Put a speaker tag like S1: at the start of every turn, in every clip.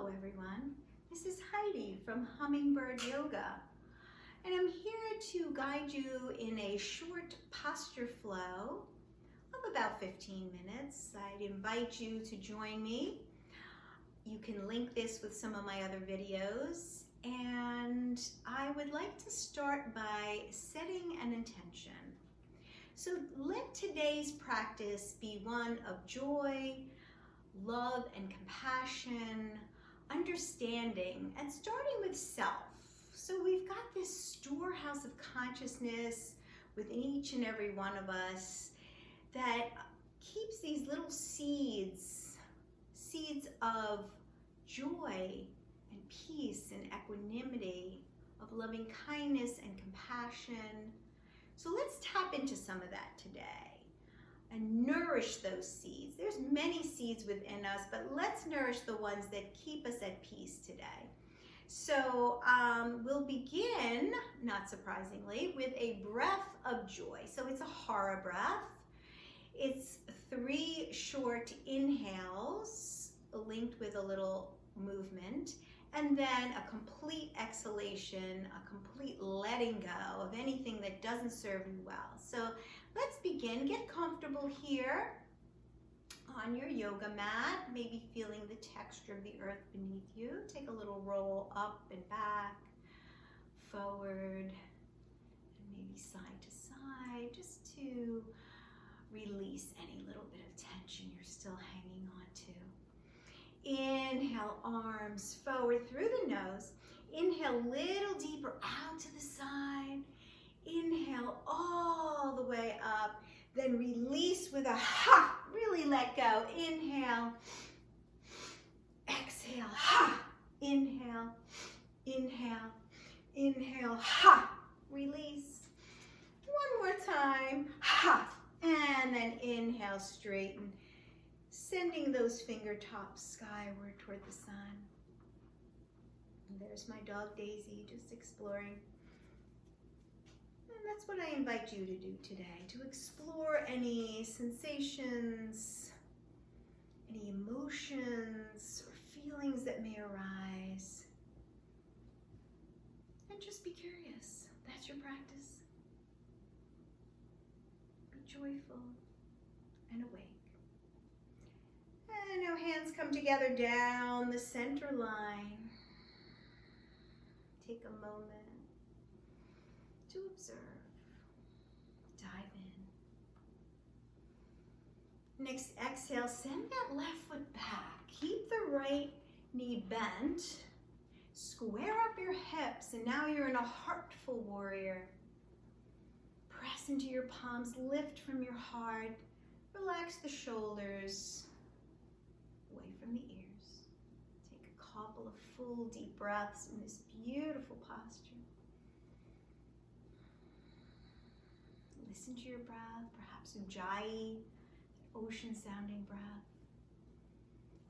S1: Hello everyone, this is Heidi from Hummingbird Yoga, and I'm here to guide you in a short posture flow of about 15 minutes. I'd invite you to join me. You can link this with some of my other videos, and I would like to start by setting an intention. So let today's practice be one of joy, love and compassion, understanding, and starting with self. So we've got this storehouse of consciousness within each and every one of us that keeps these little seeds of joy and peace and equanimity, of loving kindness and compassion. So let's tap into some of that today and nourish those seeds. There's many seeds within us, but let's nourish the ones that keep us at peace today. So we'll begin, not surprisingly, with a breath of joy. So it's a Hara breath. It's 3 short inhales linked with a little movement, and then a complete exhalation, a complete letting go of anything that doesn't serve you well. So let's begin. Get comfortable here on your yoga mat, maybe feeling the texture of the earth beneath you. Take a little roll up and back, forward, and maybe side to side, just to release any little bit of tension you're still hanging on to. Inhale, arms forward through the nose. Inhale, little deeper out to the side. Inhale all the way up. Then release with a ha. Really let go. Inhale. Exhale. Ha. Inhale. Inhale. Inhale. Ha. Release. One more time. Ha. And then inhale, straighten. Sending those fingertips skyward toward the sun. And there's my dog Daisy, just exploring. And that's what I invite you to do today, to explore any sensations, any emotions or feelings that may arise. And just be curious. That's your practice. Be joyful and awake. And now hands come together down the center line. Take a moment to observe. Dive in. Next exhale, send that left foot back. Keep the right knee bent. Square up your hips, and now you're in a heartful warrior. Press into your palms, lift from your heart. Relax the shoulders. Away from the ears. Take a couple of full deep breaths in this beautiful posture. Listen to your breath, perhaps Ujjayi, ocean sounding breath.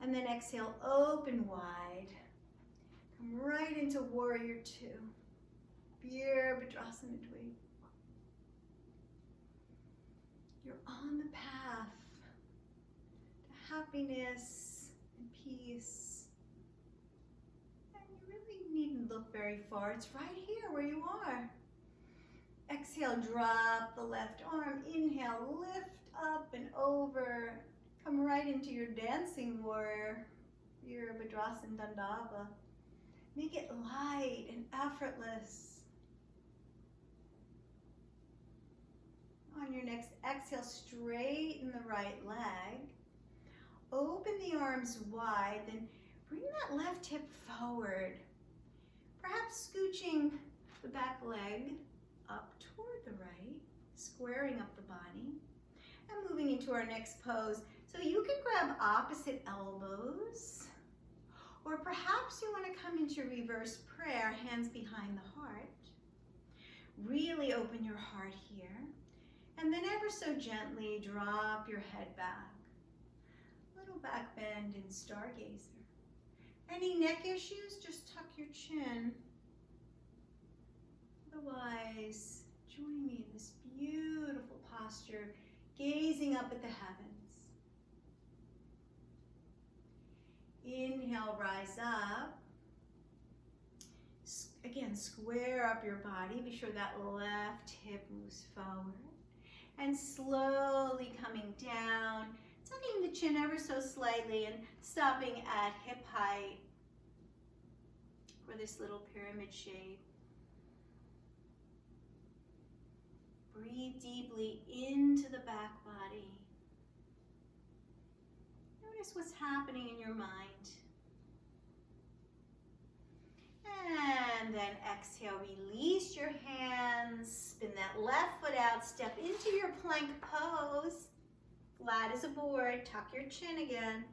S1: And then exhale, open wide. Come right into warrior 2. Virabhadrasana Dviti. You're on the path to happiness and peace. And you really needn't look very far. It's right here where you are. Exhale, drop the left arm. Inhale, lift up and over. Come right into your dancing warrior, Virabhadrasana Dandava. Make it light and effortless. On your next exhale, straighten the right leg. Open the arms wide, then bring that left hip forward. Perhaps scooching the back leg up toward the right, squaring up the body, and moving into our next pose. So you can grab opposite elbows, or perhaps you want to come into reverse prayer, hands behind the heart. Really open your heart here. And then ever so gently drop your head back. Little back bend in Stargazer. Any neck issues, just tuck your chin. Otherwise, join me in this beautiful posture, gazing up at the heavens. Inhale, rise up. Again, square up your body. Be sure that left hip moves forward. And slowly coming down, tucking the chin ever so slightly and stopping at hip height for this little pyramid shape. Breathe deeply into the back body. Notice what's happening in your mind. And then exhale, release your hands, spin that left foot out, step into your plank pose. Flat as a board, tuck your chin again.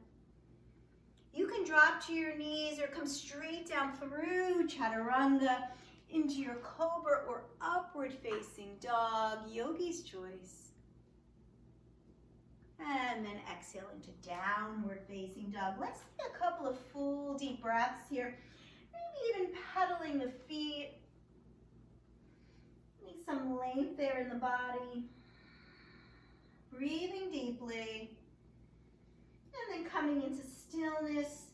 S1: You can drop to your knees or come straight down through chaturanga into your cobra or upward facing dog, yogi's choice. And then exhale into downward facing dog. Let's take a couple of full deep breaths here. Maybe even pedaling the feet. Need some length there in the body. Breathing deeply. And then coming into stillness.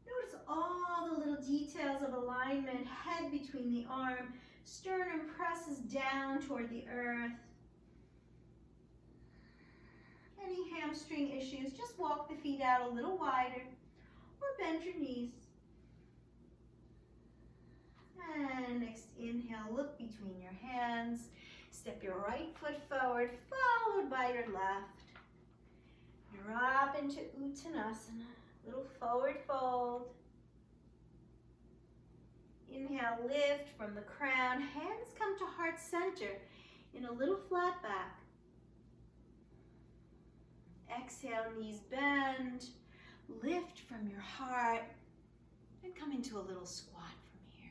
S1: Notice all the little details of alignment. Head between the arm. Sternum presses down toward the earth. Any hamstring issues, just walk the feet out a little wider or bend your knees. And next inhale, look between your hands. Step your right foot forward, followed by your left. Drop into Uttanasana, little forward fold. Inhale, lift from the crown. Hands come to heart center in a little flat back. Exhale, knees bend. Lift from your heart and come into a little squat from here.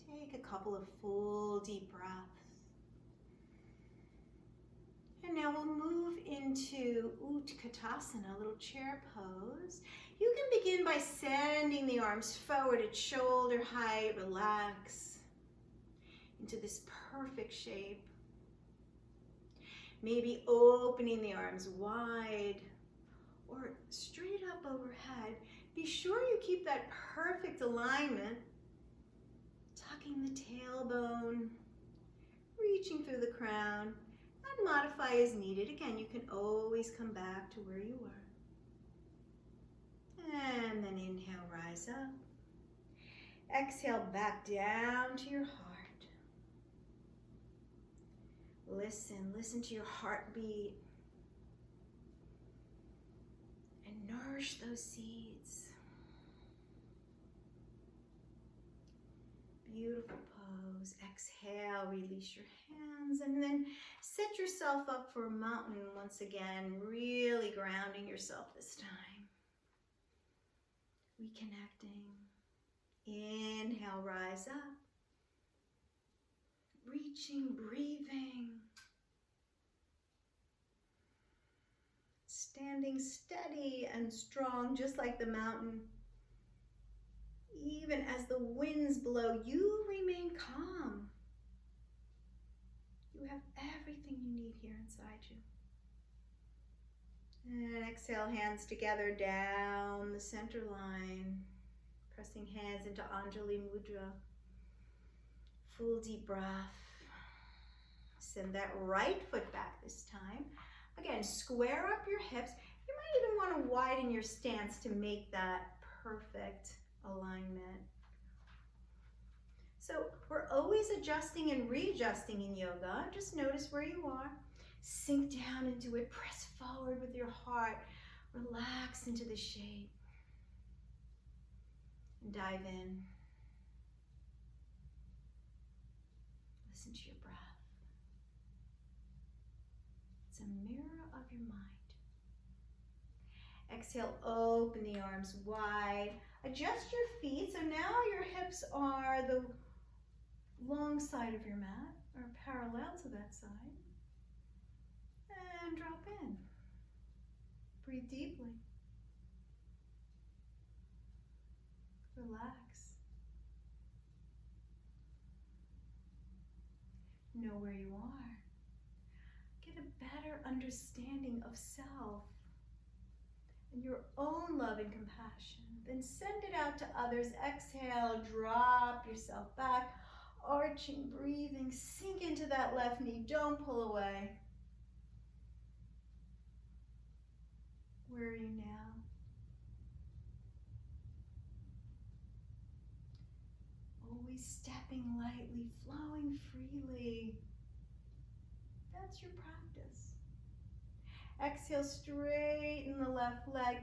S1: Take a couple of full deep breaths. And now we'll move into Utkatasana, a little chair pose. You can begin by sending the arms forward at shoulder height. Relax into this perfect shape. Maybe opening the arms wide or straight up overhead. Be sure you keep that perfect alignment. Tucking the tailbone, reaching through the crown, and modify as needed. Again, you can always come back to where you were. And then inhale, rise up. Exhale, back down to your heart. Listen to your heartbeat. And nourish those seeds. Beautiful pose. Exhale, release your hands, and then set yourself up for a mountain once again, really grounding yourself this time. Reconnecting. Inhale, rise up. Reaching, breathing. Standing steady and strong, just like the mountain. Even as the winds blow, you remain calm. You have everything you need here inside you. And exhale, hands together down the center line. Pressing hands into Anjali Mudra. Full deep breath. Send that right foot back this time. Again, square up your hips. You might even want to widen your stance to make that perfect alignment. So we're always adjusting and readjusting in yoga. Just notice where you are. Sink down into it. Press forward with your heart. Relax into the shape. And dive in. Listen to your breath. It's a mirror of your mind. Exhale, open the arms wide. Adjust your feet. So now your hips are the long side of your mat, or parallel to that side. And drop in. Breathe deeply. Relax. Know where you are. Get a better understanding of self. in your own love and compassion. Then send it out to others. Exhale, drop yourself back, arching, breathing. Sink into that left knee. Don't pull away. Where are you now? Always stepping lightly, flowing freely. That's your practice. Exhale, straighten the left leg.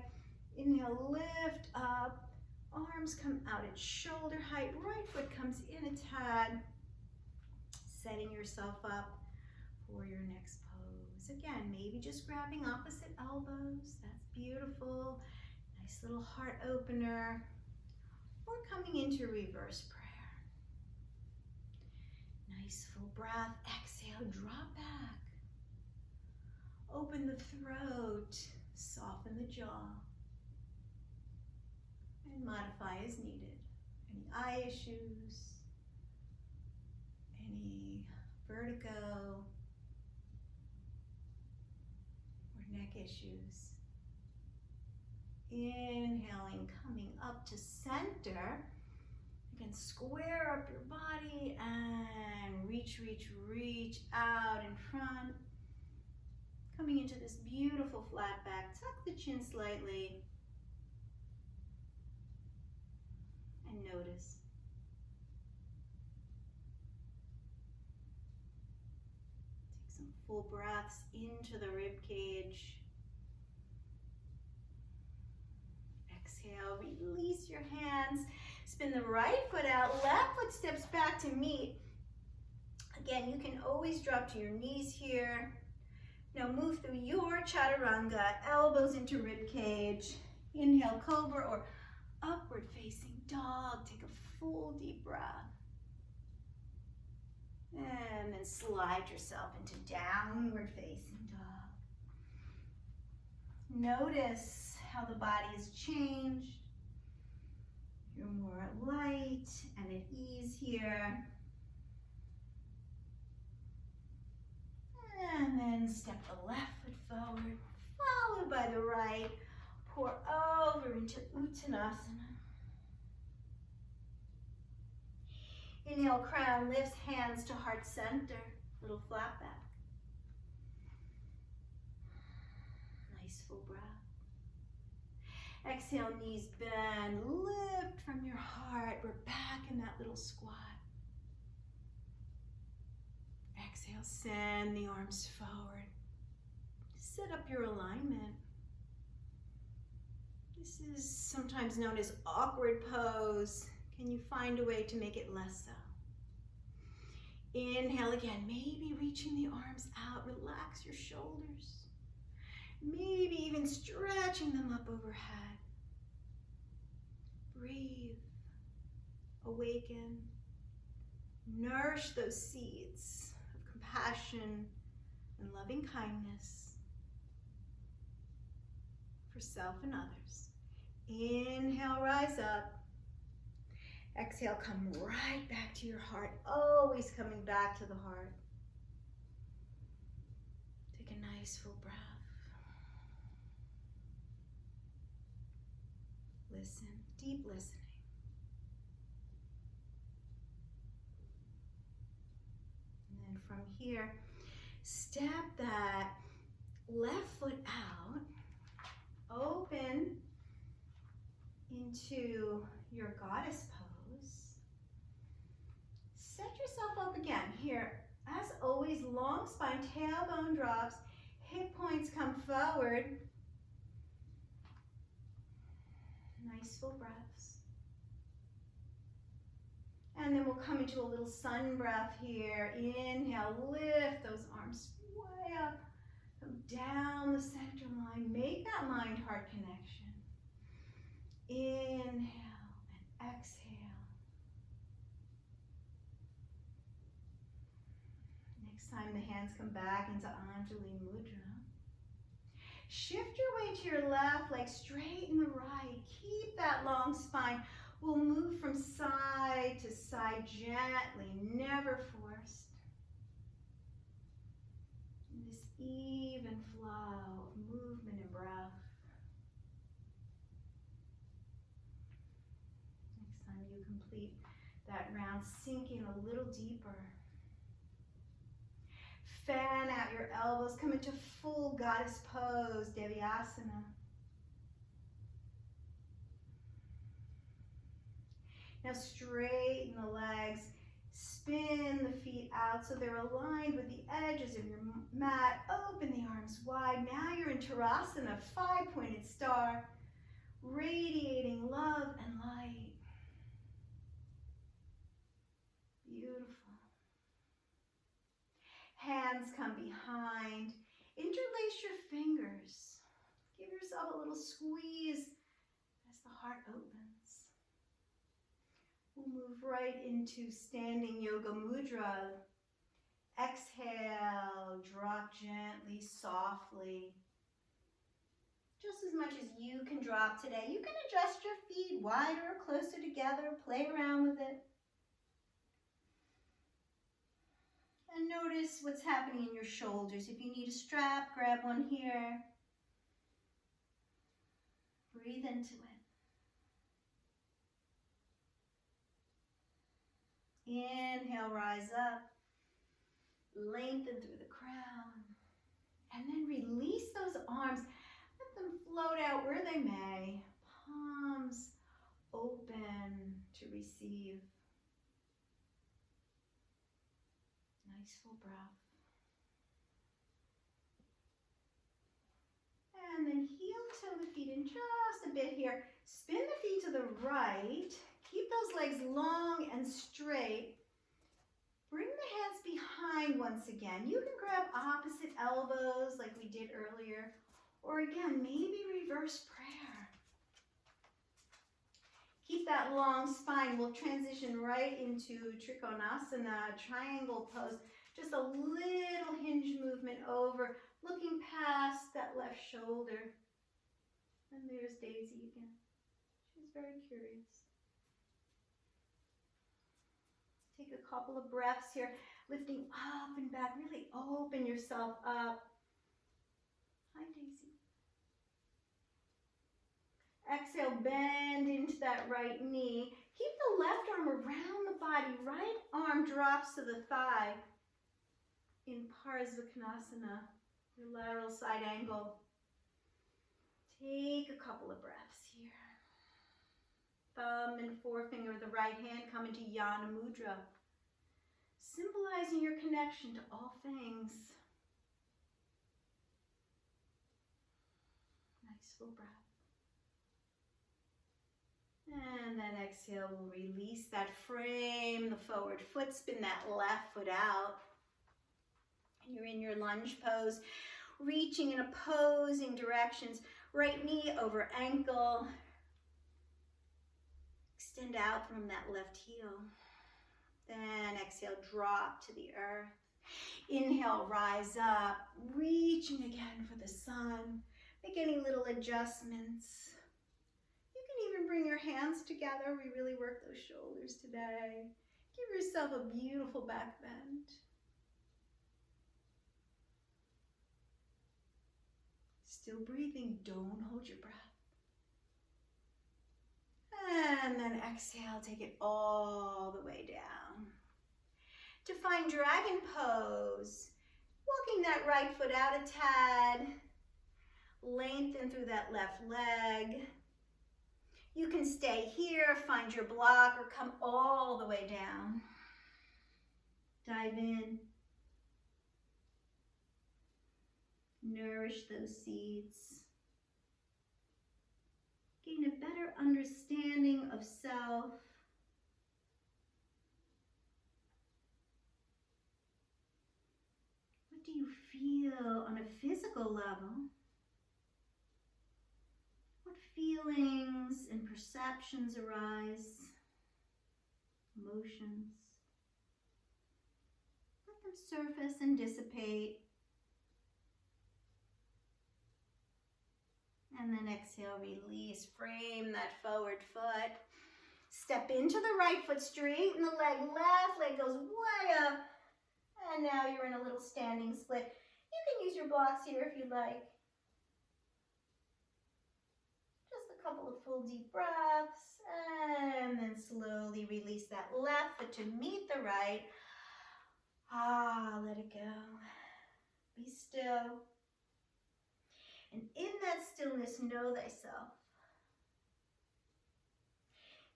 S1: Inhale, lift up. Arms come out at shoulder height. Right foot comes in a tad. Setting yourself up for your next pose. Again, maybe just grabbing opposite elbows. That's beautiful. Nice little heart opener. Or coming into reverse prayer. Nice full breath. Exhale, drop back. Open the throat. Soften the jaw. And modify as needed. Any eye issues, any vertigo, or neck issues. Inhaling, coming up to center. Again, square up your body and reach, reach, reach out in front. Coming into this beautiful flat back. Tuck the chin slightly. And notice. Take some full breaths into the rib cage. Exhale, release your hands. Spin the right foot out, left foot steps back to meet. Again, you can always drop to your knees here. Now move through your chaturanga, elbows into rib cage. Inhale, cobra or upward facing dog. Take a full deep breath. And then slide yourself into downward facing dog. Notice how the body has changed. You're more light and at ease here. And then step the left foot forward, followed by the right. Pour over into Uttanasana. Inhale, crown lifts, hands to heart center. Little flat back. Nice full breath. Exhale, knees bend, lift from your heart. We're back in that little squat. Exhale, send the arms forward. Set up your alignment. This is sometimes known as awkward pose. Can you find a way to make it less so? Inhale again, maybe reaching the arms out. Relax your shoulders. Maybe even stretching them up overhead. Breathe. Awaken. Nourish those seeds of compassion and loving kindness for self and others. Inhale, rise up. Exhale, come right back to your heart. Always coming back to the heart. Take a nice full breath. Listen, deep listening. And then from here, step that left foot out, open into your goddess pose. Set yourself up again. Here, as always, long spine, tailbone drops, hip points come forward. Nice full breaths. And then we'll come into a little sun breath here. Inhale, lift those arms way up. Come down the center line. Make that mind-heart connection. Inhale and exhale. Next time the hands come back into Anjali Mudra. Shift your way to your left leg, straighten the right. Keep that long spine. We'll move from side to side gently, never forced. This even flow of movement and breath. complete that round. Sink in a little deeper. Fan out your elbows. Come into full goddess pose, Devyasana. Now straighten the legs. Spin the feet out so they're aligned with the edges of your mat. Open the arms wide. Now you're in Tadasana, 5-pointed star, radiating love and light. Beautiful. Hands come behind. Interlace your fingers. Give yourself a little squeeze as the heart opens. We'll move right into standing yoga mudra. Exhale, drop gently, softly. Just as much as you can drop today. You can adjust your feet wider or closer together. Play around with it. And notice what's happening in your shoulders. If you need a strap, grab one here. Breathe into it. Inhale, rise up. Lengthen through the crown. And then release those arms. Let them float out where they may. Palms open to receive. Nice full breath. And then heel toe the feet in just a bit here. Spin the feet to the right. Keep those legs long and straight. Bring the hands behind once again. You can grab opposite elbows like we did earlier. Or again, maybe reverse prayer. Keep that long spine. We'll transition right into Trikonasana, triangle pose. Just a little hinge movement over, looking past that left shoulder. And there's Daisy again. She's very curious. Take a couple of breaths here, lifting up and back. Really open yourself up. Hi, Daisy. Exhale, bend into that right knee. Keep the left arm around the body. Right arm drops to the thigh in Parsvakonasana, your lateral side angle. Take a couple of breaths here. Thumb and forefinger of the right hand come into Yana Mudra, symbolizing your connection to all things. Nice full breath. And then exhale, we'll release that frame, the forward foot, spin that left foot out. And you're in your lunge pose, reaching in opposing directions. Right knee over ankle. Extend out from that left heel. Then exhale, drop to the earth. Inhale, rise up, reaching again for the sun. Make any little adjustments. You can even bring your hands together. We really work those shoulders today. Give yourself a beautiful back bend. Still breathing, don't hold your breath. And then exhale, take it all the way down. To find dragon pose, walking that right foot out a tad, lengthen through that left leg. You can stay here, find your block, or come all the way down. Dive in. Nourish those seeds. Gain a better understanding of self. What do you feel on a physical level? What feelings and perceptions arise? Emotions. Let them surface and dissipate. And then exhale, release, frame that forward foot. Step into the right foot, straighten the leg, left leg goes way up. And now you're in a little standing split. You can use your blocks here if you like. Just a couple of full deep breaths, and then slowly slowly release that left foot to meet the right. Let it go. Be still. And in that stillness, know thyself.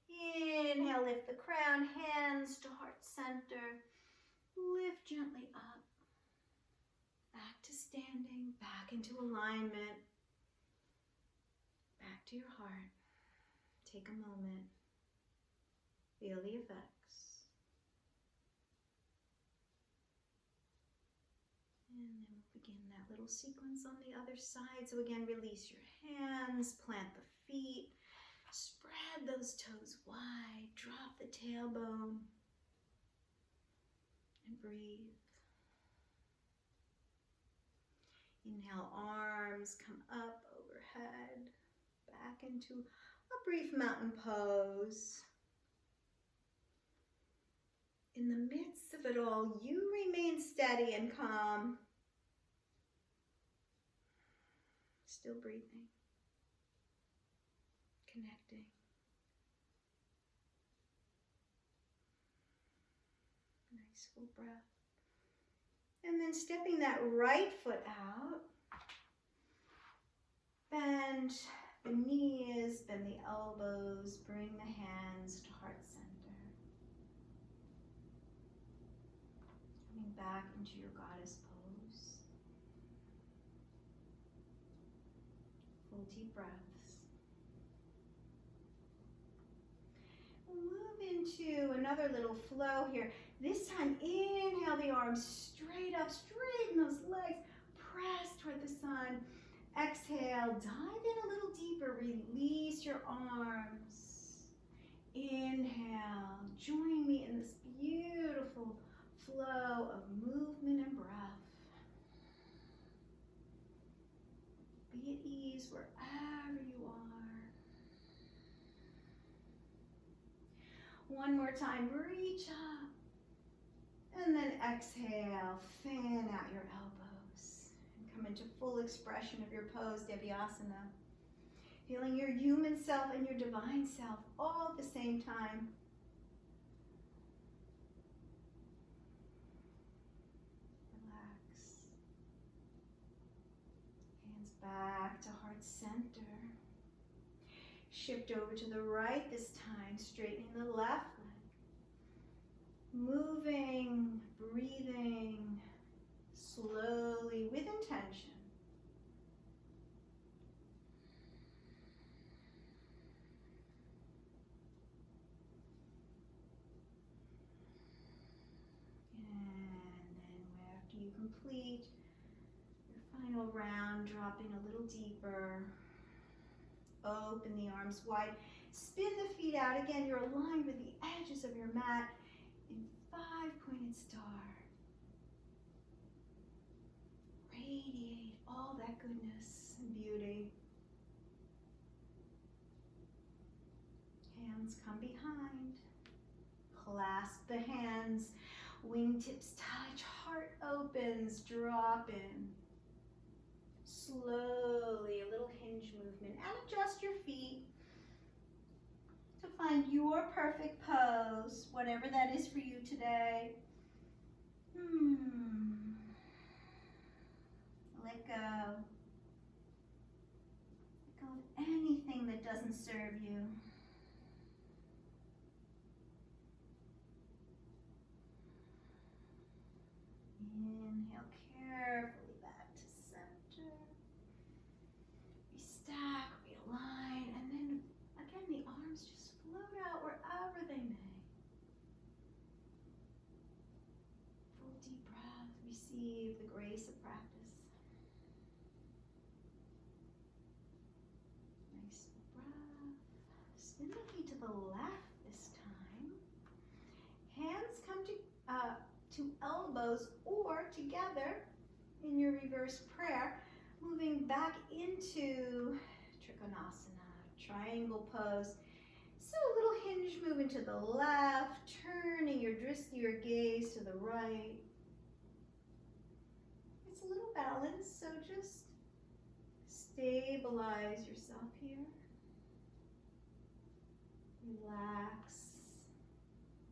S1: Inhale, lift the crown, hands to heart center. Lift gently up. Back to standing, back into alignment. Back to your heart. Take a moment. Feel the effects. And then we'll begin that little sequence on the other side. So again, release your hands, plant the feet, spread those toes wide, drop the tailbone, and breathe. Inhale, arms come up overhead, back into a brief mountain pose. In the midst of it all, you remain steady and calm. Still breathing, connecting. Nice full breath. And then stepping that right foot out. Bend the knees, bend the elbows, bring the hands to heart center. Coming back into your goddess pose. Full deep breaths. We'll move into another little flow here. This time, inhale the arms straight up, straighten those legs, press toward the sun. Exhale, dive in a little deeper, release your arms. Inhale, join me in this beautiful flow of movement and breath. Be at ease wherever you are. One more time, reach up. And then exhale, fan out your elbows. And come into full expression of your pose, Devyasana. Feeling your human self and your divine self all at the same time. Relax. Hands back to heart center. Shift over to the right this time, straightening the left leg. Moving, breathing slowly with intention. And then after you complete your final round, dropping a little deeper. Open the arms wide. Spin the feet out. Again, you're aligned with the edges of your mat in 5-pointed star. Radiate all that goodness and beauty. Hands come behind. Clasp the hands. Wingtips touch. Heart opens. Drop in. Slowly, a little hinge movement, and adjust your feet to find your perfect pose, whatever that is for you today. Let go. Let go of anything that doesn't serve you. Inhale carefully back to center. Restack, realign, and then again the arms just float out wherever they may. Full deep breath, receive the grace of practice. Nice breath. Spin the feet to the left this time. Hands come to elbows or together in your reverse prayer, moving back into Trikonasana, triangle pose. So a little hinge movement to the left, turning your drishti, your gaze to the right. It's a little balance, so just stabilize yourself here. Relax.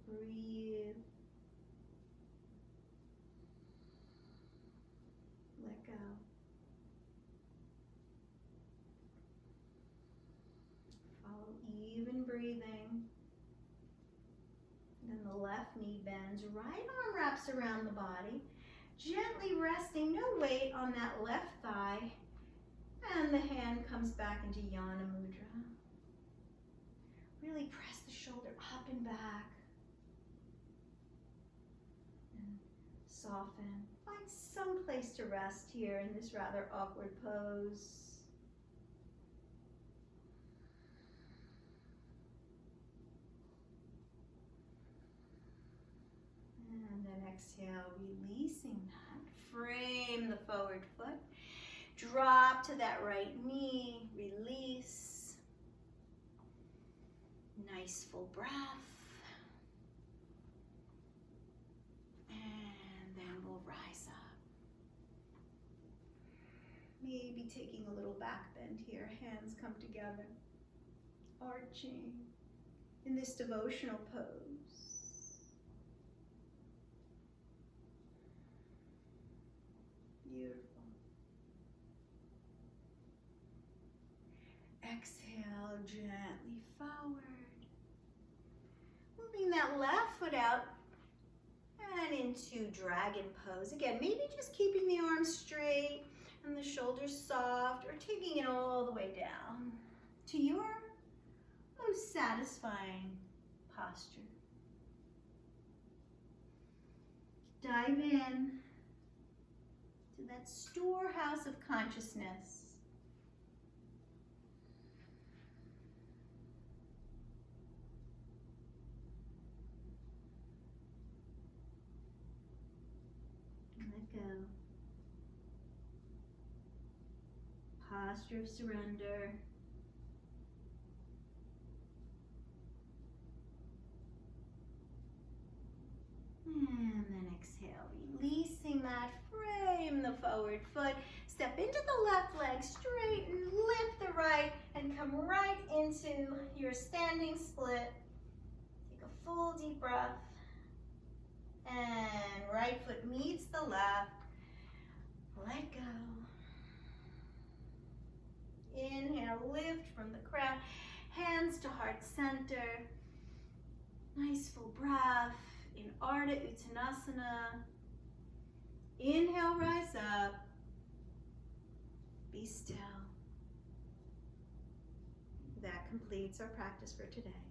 S1: Breathe. Let go. Follow even breathing. Then the left knee bends, right arm wraps around the body, gently resting, no weight on that left thigh, and the hand comes back into Yana Mudra. Really press the shoulder up and back. And soften. Find some place to rest here in this rather awkward pose. And then exhale, releasing that. Frame the forward foot. Drop to that right knee. Release. Nice full breath. And then we'll rise up. Maybe taking a little back bend here. Hands come together. Arching in this devotional pose. Beautiful. Exhale gently forward. Moving that left foot out and into dragon pose. Again, maybe just keeping the arms straight and the shoulders soft, or taking it all the way down to your most satisfying posture. Dive in to that storehouse of consciousness. Let go. Posture of surrender. And then exhale, releasing that. Frame the forward foot. Step into the left leg, straighten, lift the right, and come right into your standing split. Take a full deep breath. And right foot meets the left. Let go. Inhale, lift from the crown. Hands to heart center. Nice full breath in Ardha Uttanasana. Inhale, rise up. Be still. That completes our practice for today.